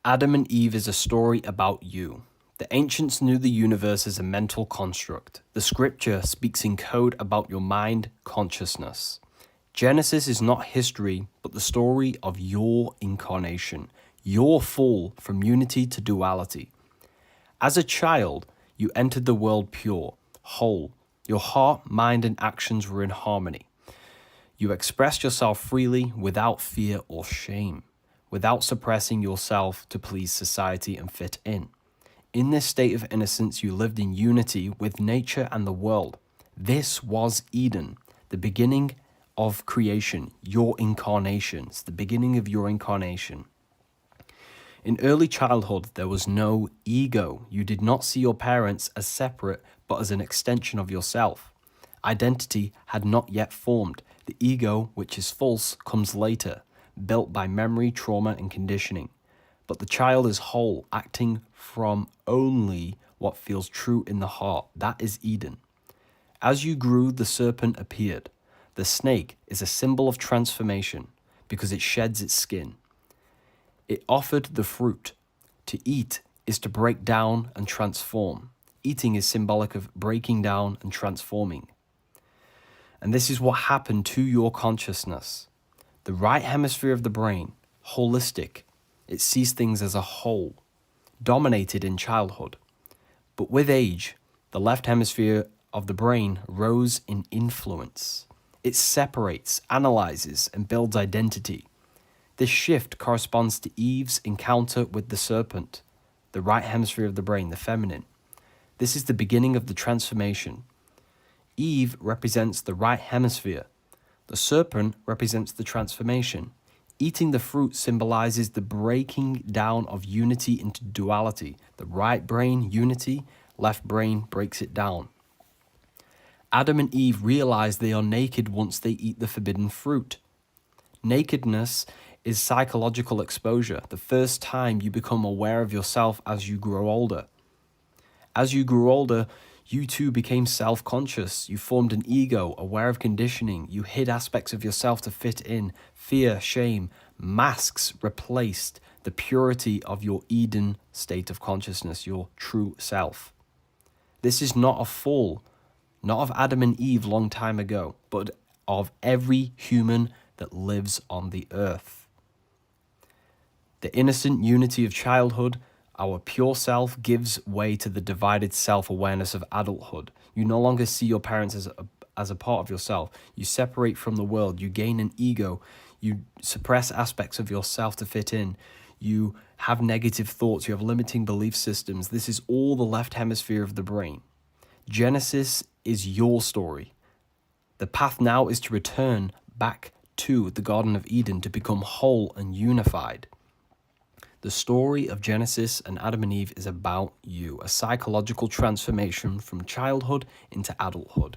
Adam and Eve is a story about you. The ancients knew the universe as a mental construct. The scripture speaks in code about your mind consciousness. Genesis is not history, but the story of your incarnation, your fall from unity to duality. As a child, you entered the world pure, whole. Your heart, mind, and actions were in harmony. You expressed yourself freely without fear or shame, without suppressing yourself to please society and fit in. In this state of innocence, you lived in unity with nature and the world. This was Eden, the beginning of creation, your incarnations, the beginning of your incarnation. In early childhood, there was no ego. You did not see your parents as separate, but as an extension of yourself. Identity had not yet formed. The ego, which is false, comes later, built by memory, trauma, and conditioning. But the child is whole, acting from only what feels true in the heart. That is Eden. As you grew, the serpent appeared. The snake is a symbol of transformation because it sheds its skin. It offered the fruit. To eat is to break down and transform. Eating is symbolic of breaking down and transforming. And this is what happened to your consciousness. The right hemisphere of the brain, holistic, it sees things as a whole, dominated in childhood. But with age, the left hemisphere of the brain rose in influence. It separates, analyzes, and builds identity. This shift corresponds to Eve's encounter with the serpent, the right hemisphere of the brain, the feminine. This is the beginning of the transformation. Eve represents the right hemisphere. The serpent represents the transformation. Eating the fruit symbolizes the breaking down of unity into duality. The right brain, unity, left brain breaks it down. Adam and Eve realize they are naked once they eat the forbidden fruit. Nakedness is psychological exposure, the first time you become aware of yourself as you grow older. As you grew older, you too became self-conscious. You formed an ego, aware of conditioning. You hid aspects of yourself to fit in. Fear, shame, masks replaced the purity of your Eden state of consciousness, your true self. This is not a fall, not of Adam and Eve long time ago, but of every human that lives on the earth. The innocent unity of childhood, our pure self, gives way to the divided self-awareness of adulthood. You no longer see your parents as a part of yourself. You separate from the world. You gain an ego. You suppress aspects of yourself to fit in. You have negative thoughts. You have limiting belief systems. This is all the left hemisphere of the brain. Genesis is your story. The path now is to return back to the Garden of Eden to become whole and unified. The story of Genesis and Adam and Eve is about you, a psychological transformation from childhood into adulthood.